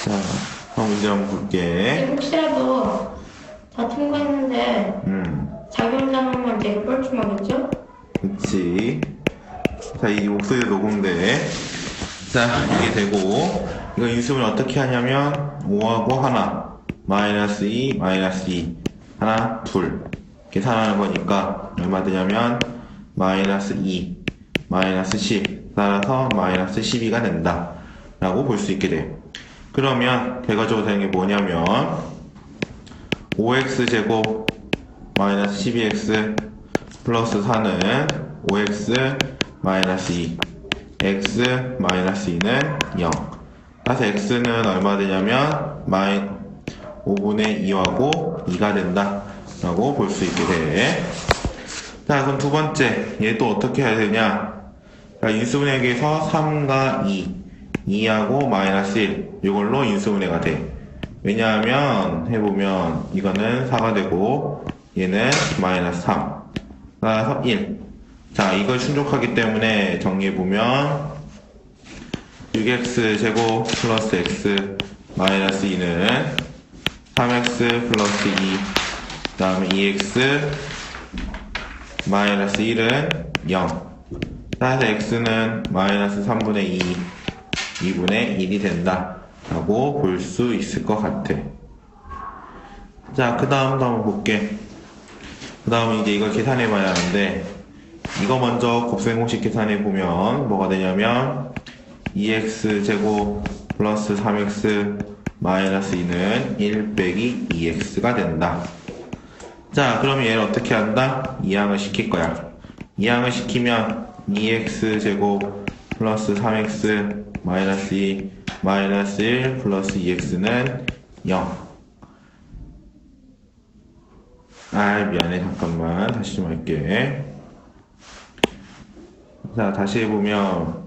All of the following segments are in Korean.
자, 다음 문제 한번 볼게. 혹시라도 다 통과했는데 자기혼자하면 되게 뻘쭘하겠죠? 그치. 자, 이 목소리 녹음돼. 자, 이게 되고, 이거 인수분해 어떻게 하냐면, 5하고 하나, 마이너스 2, 마이너스 2, 하나, 둘. 계산하는 거니까, 얼마 되냐면, 마이너스 2, 마이너스 10, 따라서 마이너스 12가 된다. 라고 볼 수 있게 돼. 그러면, 결과적으로 되는 게 뭐냐면, 5x제곱 마이너스 12x 플러스 4는 5x 마이너스 2 x 마이너스 2는 0. 따라서 x는 얼마 되냐면 5분의 2하고 2가 된다 라고 볼 수 있게 돼. 자, 그럼 두 번째 얘도 어떻게 해야 되냐. 자, 인수분해에서 3과 2하고 마이너스 1 이걸로 인수분해가 돼. 왜냐하면 해보면 이거는 4가 되고 얘는 마이너스 3 따라서 1. 자, 이걸 충족하기 때문에 정리해보면 6x 제곱 플러스 x 마이너스 2는 3x 플러스 2 그 다음에 2x 마이너스 1은 0. 따라서 x는 마이너스 3분의 2 2분의 1이 된다 라고 볼 수 있을 것 같아. 자, 그 다음도 한번 볼게. 그 다음은 이제 이걸 계산해 봐야 하는데, 이거 먼저 곱셈 공식 계산해 보면 뭐가 되냐면 2x 제곱 플러스 3x 마이너스 2는 1 빼기 2x가 된다. 자, 그러면 얘를 어떻게 한다? 이항을 시킬 거야. 이항을 시키면 2x 제곱 플러스 3x 마이너스 2 마이너스 1 플러스 2x는 0. 미안해. 잠깐만. 다시 좀 할게. 자, 다시 해보면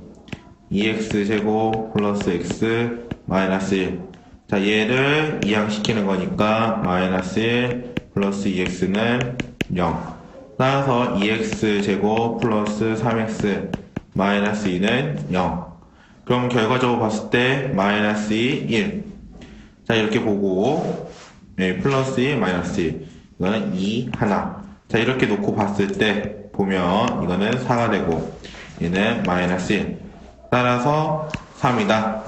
2x 제곱 플러스 x 마이너스 1. 자, 얘를 이항시키는 거니까 마이너스 1 플러스 2x는 0. 따라서 2x 제곱 플러스 3x 마이너스 2는 0. 그럼 결과적으로 봤을 때 마이너스 2, 1. 자, 이렇게 보고 플러스 2, 마이너스 1. 이거는 2, 하나. 자, 이렇게 놓고 봤을 때 보면 이거는 4가 되고 얘는 마이너스 1. 따라서 3이다.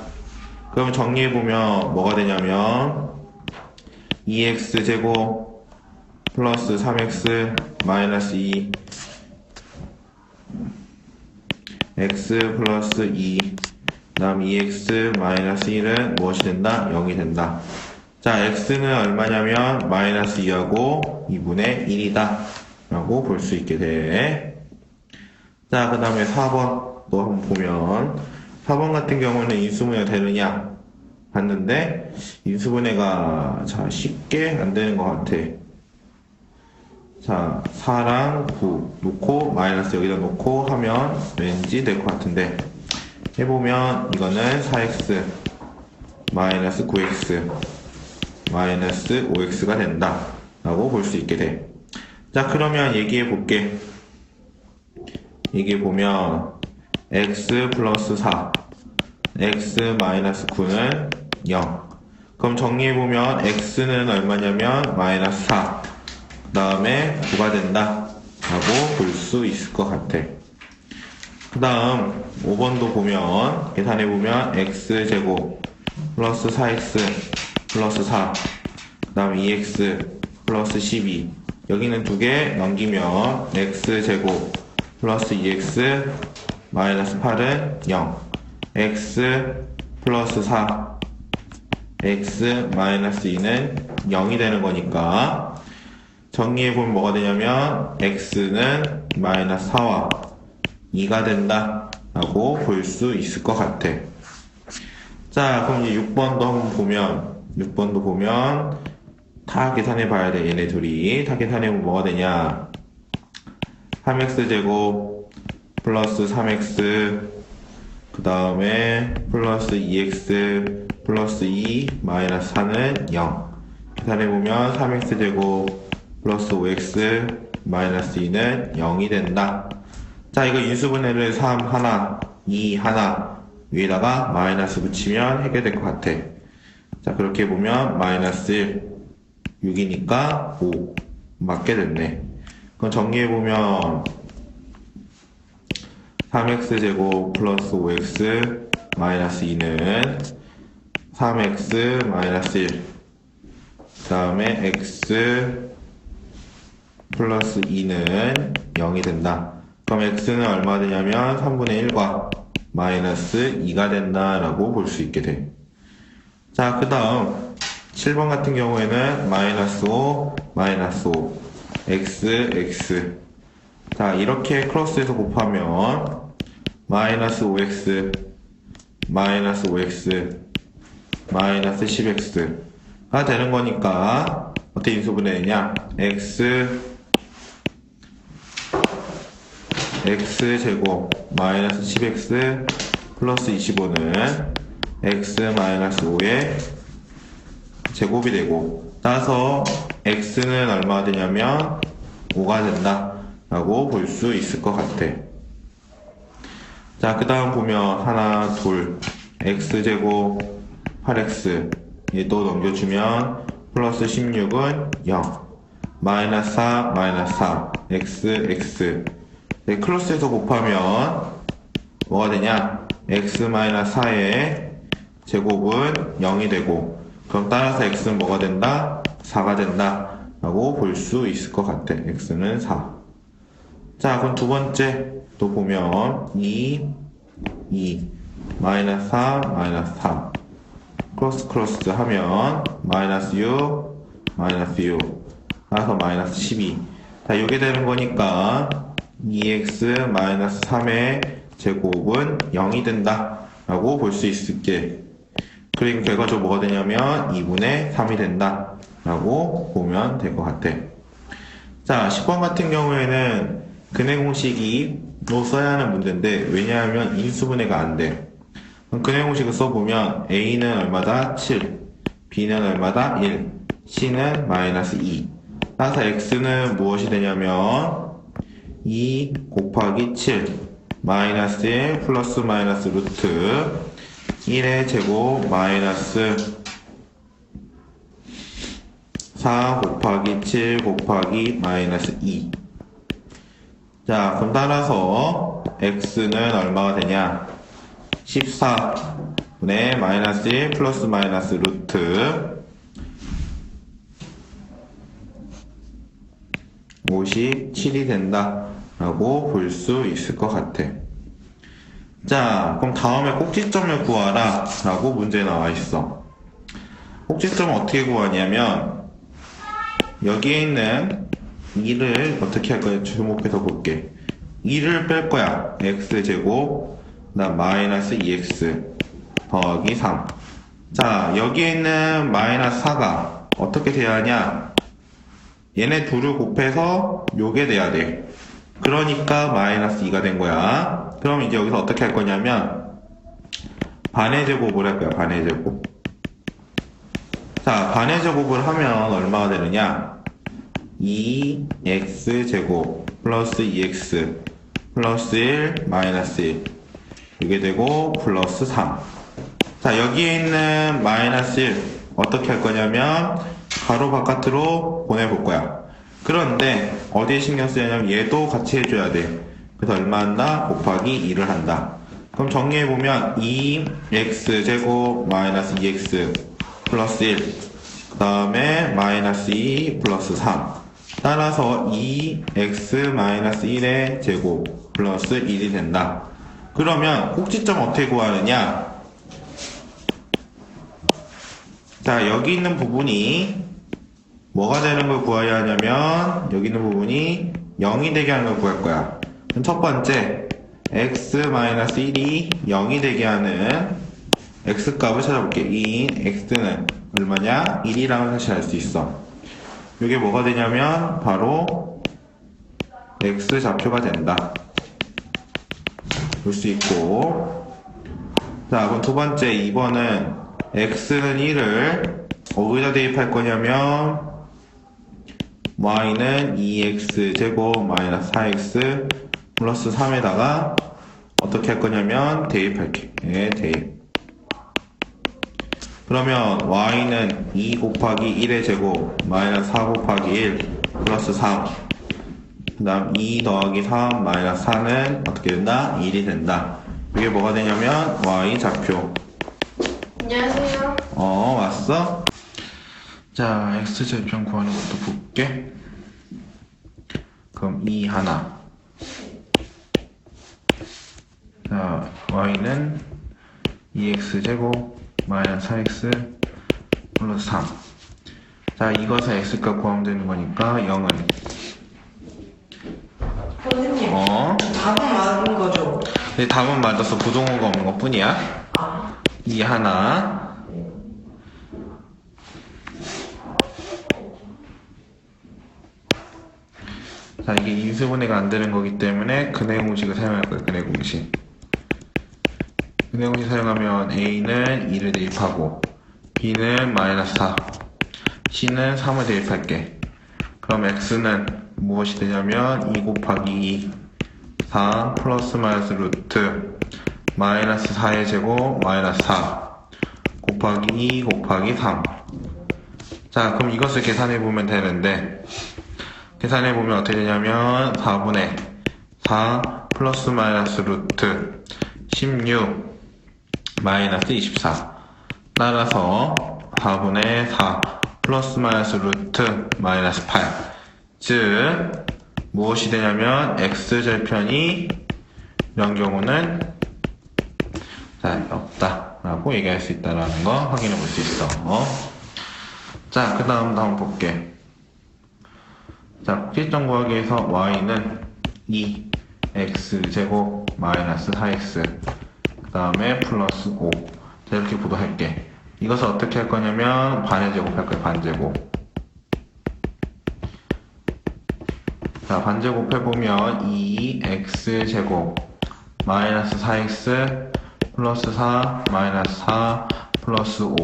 그럼 정리해보면 뭐가 되냐면 2x 제곱 플러스 3x 마이너스 2 x 플러스 2 그 다음 2x 마이너스 1은 무엇이 된다? 0이 된다. 자, x는 얼마냐면 마이너스 2하고 2분의 1이다 라고 볼 수 있게 돼. 자, 그 다음에 4번 또 한번 보면 4번 같은 경우는 인수분해가 되느냐 봤는데 인수분해가 자 쉽게 안 되는 것 같아. 자, 4랑 9 놓고 마이너스 여기다 놓고 하면 왠지 될 것 같은데 해보면 이거는 4x 마이너스 9x 마이너스 5x가 된다 라고 볼 수 있게 돼. 자, 그러면 얘기해 볼게. 얘기해 보면 x 플러스 4 x 마이너스 9는 0. 그럼 정리해 보면 x는 얼마냐면 마이너스 4 그 다음에 9가 된다 라고 볼 수 있을 것 같아. 그 다음 5번도 보면 계산해 보면 x제곱 플러스 4x 플러스 4 그 다음 2x 플러스 12 여기는 두 개 넘기면 x제곱 플러스 2x 마이너스 8은 0 x 플러스 4 x 마이너스 2는 0이 되는 거니까 정리해보면 뭐가 되냐면 x는 마이너스 4와 2가 된다 라고 볼 수 있을 것 같아. 자, 그럼 이제 6번도 보면 다 계산해 봐야 돼. 얘네 둘이 다 계산해보면 뭐가 되냐 3x제곱 플러스 3x 그 다음에 플러스 2x 플러스 2 마이너스 4는 0. 계산해보면 3x제곱 플러스 5x 마이너스 2는 0이 된다. 자, 이거 인수분해를 3 하나 2 하나 위에다가 마이너스 붙이면 해결될 것 같아. 자, 그렇게 보면 마이너스 1, 6이니까 5 맞게 됐네. 그럼 정리해보면 3x제곱 플러스 5x 마이너스 2는 3x 마이너스 1, 그 다음에 x 플러스 2는 0이 된다. 그럼 x는 얼마 되냐면 3분의 1과 마이너스 2가 된다라고 볼 수 있게 돼. 자, 그 다음 7번 같은 경우에는 마이너스 5, 마이너스 5, x. 자, 이렇게 크로스해서 곱하면 마이너스 5x, 마이너스 5x, 마이너스 10x가 되는 거니까 어떻게 인수분해되냐? x제곱 마이너스 10x 플러스 25는 x 마이너스 5의 제곱이 되고, 따라서 x는 얼마가 되냐면 5가 된다 라고 볼 수 있을 것 같아. 자, 그 다음 보면 하나, 둘, x제곱 8x 얘도 넘겨주면 플러스 16은 0, 마이너스 4, 마이너스 4, x. 네, 클로스에서 곱하면 뭐가 되냐? x 마이너스 4의 제곱은 0이 되고, 그럼 따라서 x는 뭐가 된다? 4가 된다 라고 볼 수 있을 것 같아. x는 4. 자, 그럼 두 번째 또 보면 2, 마이너스 4, 마이너스 3 크로스 하면 마이너스 6, 마이너스 6 따라서 마이너스 12. 자, 이게 되는 거니까 2x 마이너스 3의 제곱은 0이 된다 라고 볼 수 있을게. 그리고 결과적으로 뭐가 되냐면 2분의 3이 된다 라고 보면 될 것 같아. 자, 10번 같은 경우에는 근해 공식이로 써야 하는 문제인데, 왜냐하면 인수분해가 안 돼. 그럼 근해 공식을 써보면 a는 얼마다? 7, b는 얼마다? 1, c는 마이너스 2. 따라서 x는 무엇이 되냐면 2 곱하기 7 마이너스 1 플러스 마이너스 루트 1의 제곱 마이너스 4 곱하기 7 곱하기 마이너스 2. 자, 그럼 따라서 x는 얼마가 되냐? 14분의 마이너스 1 플러스 마이너스 루트 57이 된다 라고 볼 수 있을 것 같아. 자, 그럼 다음에 꼭지점을 구하라 라고 문제에 나와 있어. 꼭지점을 어떻게 구하냐면 여기에 있는 2를 어떻게 할 거야? 주목해서 볼게. 2를 뺄 거야. x제곱 그다음 마이너스 2x 더하기 3. 자, 여기에 있는 마이너스 4가 어떻게 돼야 하냐? 얘네 둘을 곱해서 요게 돼야 돼. 그러니까 마이너스 2가 된 거야. 그럼 이제 여기서 어떻게 할 거냐면 반의 제곱을 할 거야. 반의 제곱. 자, 반의 제곱을 하면 얼마가 되느냐? 2x제곱 플러스 2x 플러스 1 마이너스 1 이게 되고 플러스 3. 자, 여기에 있는 마이너스 1 어떻게 할 거냐면 가로 바깥으로 보내볼 거야. 그런데 어디에 신경 쓰냐면 얘도 같이 해줘야 돼. 그래서 얼마 한다? 곱하기 2를 한다. 그럼 정리해보면 2x제곱 마이너스 2x 플러스 1 그 다음에 마이너스 2 플러스 3. 따라서 2x 마이너스 1의 제곱 플러스 1이 된다. 그러면 꼭지점 어떻게 구하느냐? 자, 여기 있는 부분이 뭐가 되는 걸 구해야 하냐면 여기 있는 부분이 0이 되게 하는 걸 구할 거야. 그럼 첫 번째 x-1이 0이 되게 하는 x값을 찾아볼게. 2인 x는 얼마냐? 1이라는 사실 알 수 있어. 이게 뭐가 되냐면 바로 x 좌표가 된다. 볼 수 있고. 자, 그럼 두 번째 2번은 x는 1을 어디다 대입할 거냐면 y는 2x 제곱 마이너스 4x 플러스 3에다가 어떻게 할 거냐면 대입할게. 네, 대입. 그러면 y는 2 곱하기 1의 제곱 마이너스 4 곱하기 1 플러스 3. 그 다음 2 더하기 3 마이너스 4는 어떻게 된다? 1이 된다. 이게 뭐가 되냐면 y 좌표. 안녕하세요. 왔어? 자, x절편 구하는 것도 볼게. 그럼 2 하나. 자, y는 2x제곱 마이너스 4x 플러스 3. 자, 이것의 x값 구하면 되는 거니까 0은 선생님, 답은 맞은 거죠? 근데 답은 맞아서 부동호가 없는 것 뿐이야. 아, 2 하나. 자, 이게 인수분해가 안 되는 거기 때문에 근해 공식을 사용할 거예요. 근해 공식. 근해 공식 사용하면 A는 2를 대입하고 B는 마이너스 4, C는 3을 대입할게. 그럼 X는 무엇이 되냐면 2 곱하기 2, 4 플러스 마이너스 루트 마이너스 4의 제곱 마이너스 4 곱하기 2 곱하기 3. 자, 그럼 이것을 계산해보면 되는데 계산해보면 어떻게 되냐면 4분의 4 플러스 마이너스 루트 16 마이너스 24. 따라서 4분의 4 플러스 마이너스 루트 마이너스 8. 즉 무엇이 되냐면 x절편이 이런 경우는 자, 없다 라고 얘기할 수 있다라는 거 확인해 볼 수 있어. 자, 그 다음 한번 볼게. 자, 꼭지점 구하기 위해서 y는 2x제곱 마이너스 4x 그 다음에 플러스 5. 자, 이렇게 구도할게. 이것을 어떻게 할 거냐면 반의 제곱 할 거야. 반제곱. 자, 반제곱 해보면 2x제곱 마이너스 4x 플러스 4 마이너스 4 플러스 5.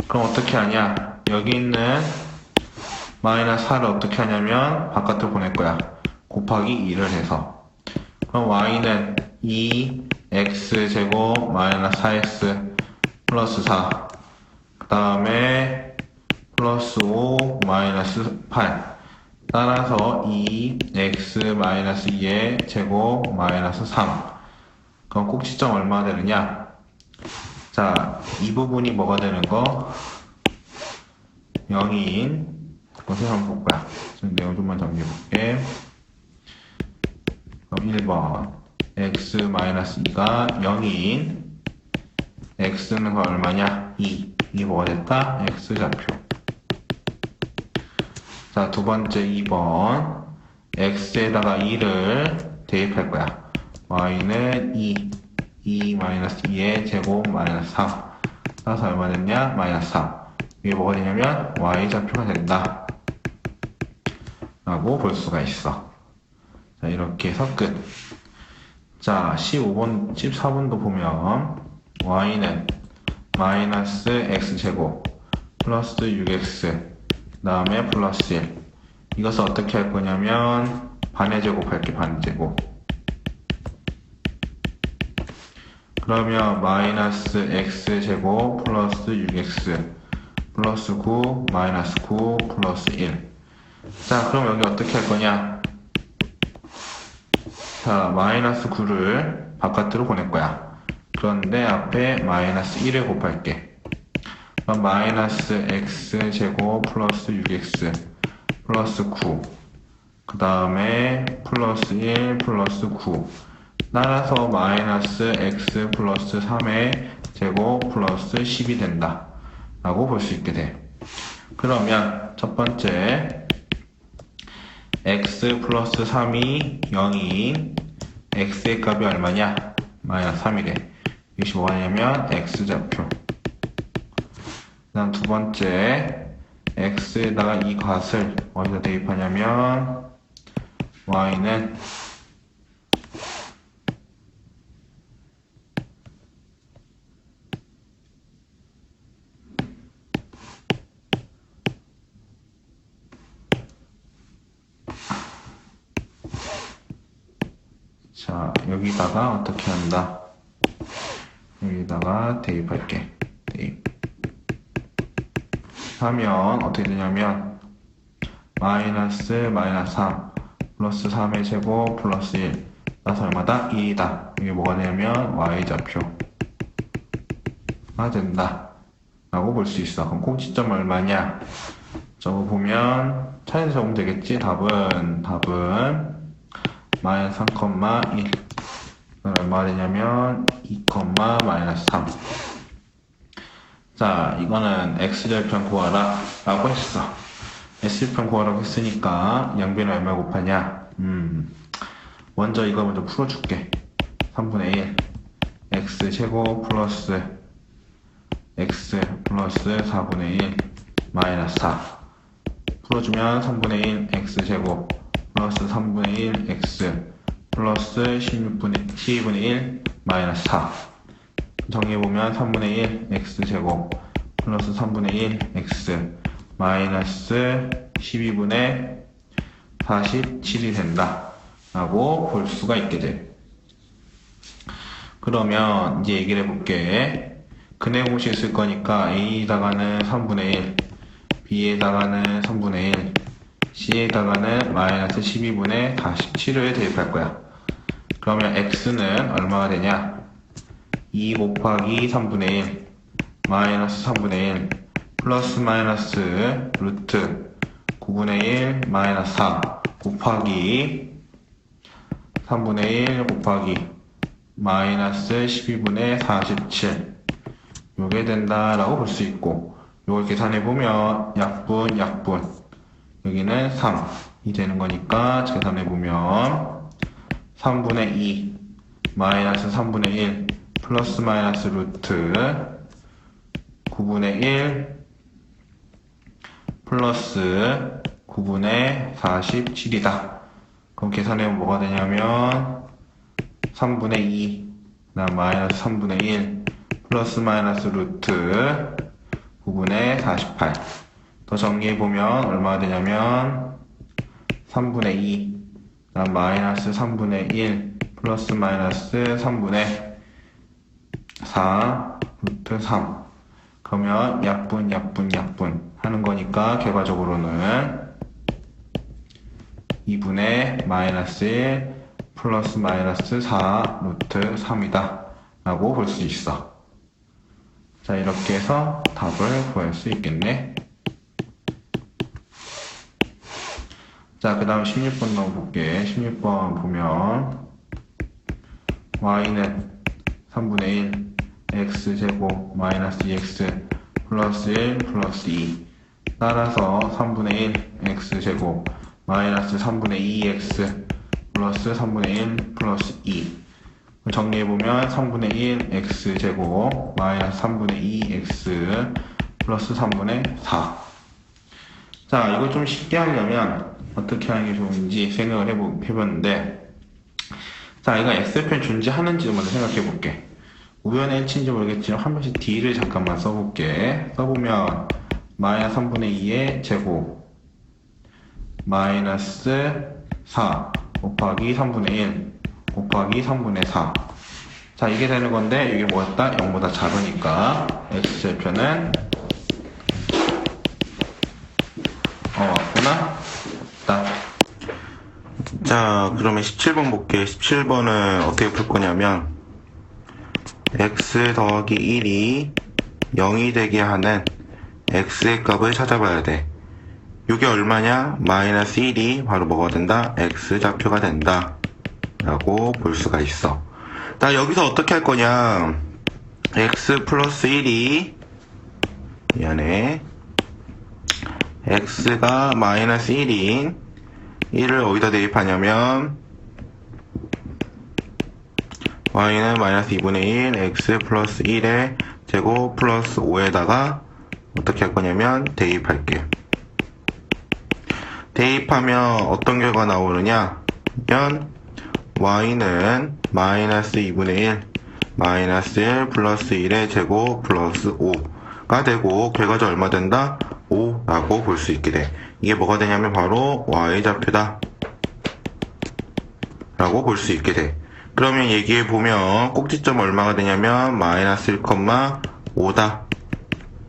그럼 어떻게 하냐? 여기 있는 마이너스 4를 어떻게 하냐면 바깥으로 보낼 거야. 곱하기 2를 해서. 그럼 y는 2x제곱 마이너스 4x 플러스 4 그 다음에 플러스 5 마이너스 8. 따라서 2x 마이너스 2의 제곱 마이너스 3. 그럼 꼭지점 얼마 되느냐? 자, 이 부분이 뭐가 되는 거? 0인 그것을 한번 볼 거야. 지금 내용 좀만 정리해 볼게. 그럼 1번 x 마이너스 2가 0인 x는 얼마냐? 2. 이게 뭐가 됐다? x좌표. 자, 두 번째 2번 x에다가 2를 대입할 거야. y는 2 마이너스 2의 제곱 마이너스 3. 따라서 얼마 됐냐? 마이너스 3. 이게 뭐가 되냐면 y좌표가 된다 라고 볼 수가 있어. 자, 이렇게 해서 끝. 자, 15번, 14번도 보면 y는 마이너스 x제곱 플러스 6x 그 다음에 플러스 1. 이것을 어떻게 할 거냐면 반의 제곱 할게. 반제곱. 그러면 마이너스 x제곱 플러스 6x 플러스 9 마이너스 9 플러스 1. 자, 그럼 여기 어떻게 할 거냐? 자, 마이너스 9를 바깥으로 보낼 거야. 그런데 앞에 마이너스 1을 곱할게. 그럼 마이너스 x제곱 플러스 6x 플러스 9 그 다음에 플러스 1 플러스 9. 따라서 마이너스 x 플러스 3의 제곱 플러스 10이 된다 라고 볼 수 있게 돼. 그러면 첫 번째 x 플러스 3이 0인 x의 값이 얼마냐? 마이너스 3이래. 이것이 뭐냐면 x좌표. 그 다음 두 번째 x에다가 이 값을 어디다 대입하냐면 y는 자, 여기다가 어떻게 한다? 여기다가 대입할게. 대입. 하면 어떻게 되냐면 마이너스 3 플러스 3의 제곱 플러스 1 따라서 얼마다? 2다. 이게 뭐가 되냐면 y좌표가 된다 라고 볼 수 있어. 그럼 꼭지점 얼마냐? 저거 보면 차에서 적으면 되겠지. 답은 마이너스 3,1 얼마가 되냐면 2, 마이너스 3. 자, 이거는 x절편 구하라 라고 했어. x절편 구하라고 했으니까 양변을 얼마 곱하냐? 먼저 이거 먼저 풀어줄게. 3분의 1 x제곱 플러스 x 플러스 4분의 1 마이너스 4 풀어주면 3분의 1 x제곱 플러스 3분의 1 x 플러스 12분의 1 마이너스 4 정리해보면 3분의 1 x제곱 플러스 3분의 1 x 마이너스 12분의 47이 된다 라고 볼 수가 있게 돼. 그러면 이제 얘기를 해볼게. 근해 공식 쓸 거니까 A에다가는 3분의 1 B에다가는 3분의 1 C에다가는 마이너스 12분의 47을 대입할 거야. 그러면 X는 얼마가 되냐? 2 곱하기 3분의 1 마이너스 3분의 1 플러스 마이너스 루트 9분의 1 마이너스 4 곱하기 3분의 1 곱하기 마이너스 12분의 47 요게 된다라고 볼 수 있고, 요걸 계산해보면 약분 여기는 3이 되는 거니까 계산해보면 3분의 2 마이너스 3분의 1 플러스 마이너스 루트 9분의 1 플러스 9분의 47이다. 그럼 계산해보면 뭐가 되냐면 3분의 2 마이너스 3분의 1 플러스 마이너스 루트 9분의 48 더 정리해보면 얼마가 되냐면 3분의 2 마이너스 3분의 1 플러스 마이너스 3분의 4 루트 3 그러면 약분 하는 거니까 결과적으로는 2분의 마이너스 1 플러스 마이너스 4 루트 3이다 라고 볼 수 있어. 자, 이렇게 해서 답을 구할 수 있겠네. 자, 그 다음 16번 넣어볼게. 16번 보면 y는 3분의 1 x제곱 마이너스 2x 플러스 1 플러스 2 따라서 3분의 1 x제곱 마이너스 3분의 2x 플러스 3분의 1 플러스 2 정리해보면 3분의 1 x제곱 마이너스 3분의 2 x 플러스 3분의 4. 자, 이거 좀 쉽게 하려면 어떻게 하는 게 좋은지 생각을 해봤는데, 자, 이거 x편 존재하는지도 먼저 생각해볼게. 우연의 일치인지 모르겠지만 한 번씩 d를 잠깐만 써볼게. 써보면 마이너스 3분의 2의 제곱 마이너스 4 곱하기 3분의 1 곱하기 3분의 4. 자, 이게 되는 건데 이게 뭐였다? 0보다 작으니까 x절편은 맞구나? 딱. 자, 그러면 17번 볼게. 17번은 어떻게 풀 거냐면 x 더하기 1이 0이 되게 하는 x의 값을 찾아봐야 돼. 이게 얼마냐? 마이너스 1이 바로 뭐가 된다? x좌표가 된다 라고 볼 수가 있어. 나 여기서 어떻게 할 거냐? x 플러스 1이 x가 마이너스 1인 1을 어디다 대입하냐면 y는 마이너스 2분의 1 x 플러스 1의 제곱 플러스 5에다가 어떻게 할 거냐면 대입할게. 대입하면 어떤 결과 나오느냐 면 y는 마이너스 2분의 1 마이너스 1 플러스 1의 제곱 플러스 5가 되고 결과적 얼마 된다? 5라고 볼 수 있게 돼. 이게 뭐가 되냐면 바로 y좌표다 라고 볼 수 있게 돼. 그러면 얘기해 보면 꼭지점 얼마가 되냐면 마이너스 1,5다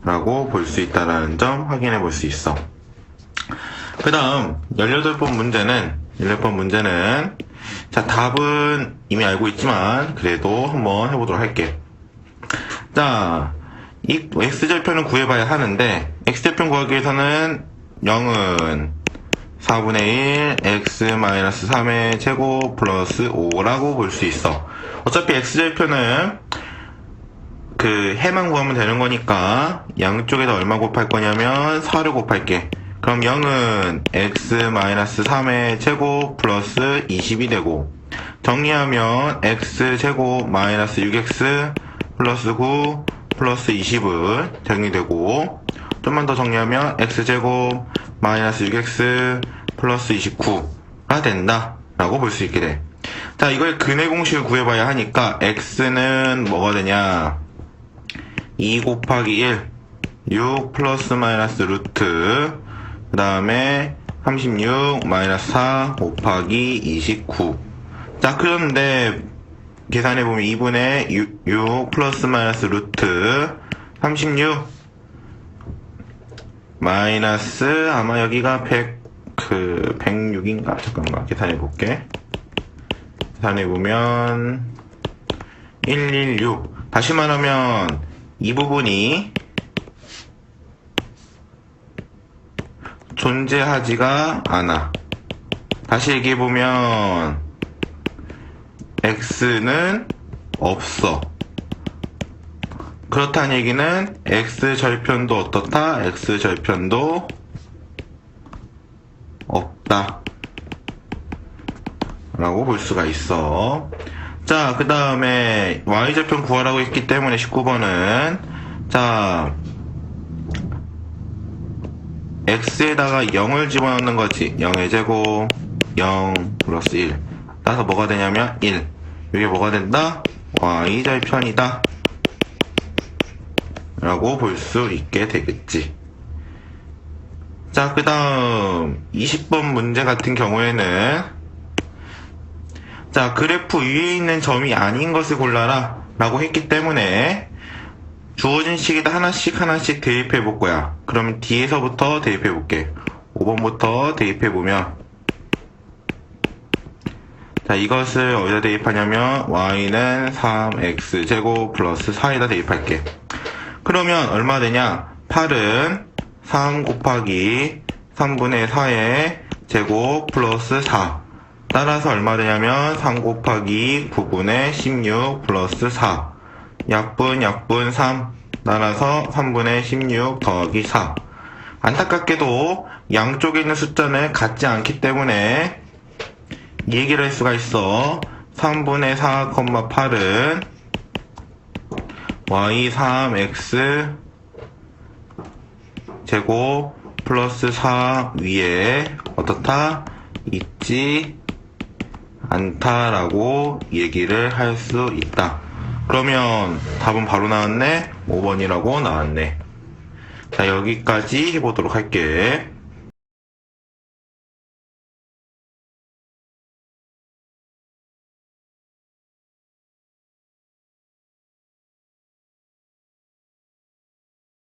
라고 볼 수 있다라는 점 확인해 볼 수 있어. 그 다음 18번 문제는 자, 답은 이미 알고 있지만 그래도 한번 해보도록 할게. 자, 이 x절편을 구해봐야 하는데 x절편 구하기 위해서는 0은 4분의 1 x-3의 제곱 플러스 5라고 볼 수 있어. 어차피 x절편은 그 해만 구하면 되는 거니까 양쪽에다 얼마 곱할 거냐면 4를 곱할게. 그럼 0은 x-3의 제곱 플러스 20이 되고, 정리하면 x제곱 마이너스 6x 플러스 9 플러스 20을 정리되고, 좀만 더 정리하면 x제곱 마이너스 6x 플러스 29가 된다 라고 볼 수 있게 돼. 자, 이걸 근의 공식을 구해봐야 하니까 x는 뭐가 되냐, 2 곱하기 1 6 플러스 마이너스 루트, 그 다음에 36 마이너스 4 곱하기 29. 자, 그런데 계산해보면 2분의 6 플러스 마이너스 루트 36 마이너스, 아마 여기가 106인가? 잠깐만, 계산해볼게. 계산해보면 116. 다시 말하면 이 부분이 존재하지가 않아. 다시 얘기해보면 x는 없어. 그렇다는 얘기는 x절편도 어떻다? x절편도 없다 라고 볼 수가 있어. 자, 그 다음에 y절편 구하라고 했기 때문에 19번은 자, x에다가 0을 집어넣는 거지. 0의 제곱 0 플러스 1. 따라서 뭐가 되냐면 1. 이게 뭐가 된다? y절편이다 라고 볼 수 있게 되겠지. 자, 그 다음 20번 문제 같은 경우에는 자, 그래프 위에 있는 점이 아닌 것을 골라라 라고 했기 때문에 주어진 식에다 하나씩 대입해 볼 거야. 그럼 뒤에서부터 대입해 볼게. 5번부터 대입해 보면, 자, 이것을 어디다 대입하냐면 y는 3x제곱 플러스 4에다 대입할게. 그러면 얼마 되냐? 8은 3 곱하기 3분의 4의 제곱 플러스 4. 따라서 얼마 되냐면 3 곱하기 9분의 16 플러스 4. 약분 3. 따라서 3분의 16 더하기 4. 안타깝게도 양쪽에 있는 숫자는 같지 않기 때문에 이 얘기를 할 수가 있어. 3분의 4, 8은 y 3x 제곱 플러스 4 위에 어떻다? 있지 않다라고 얘기를 할 수 있다. 그러면 답은 바로 나왔네. 5번이라고 나왔네. 자, 여기까지 해보도록 할게.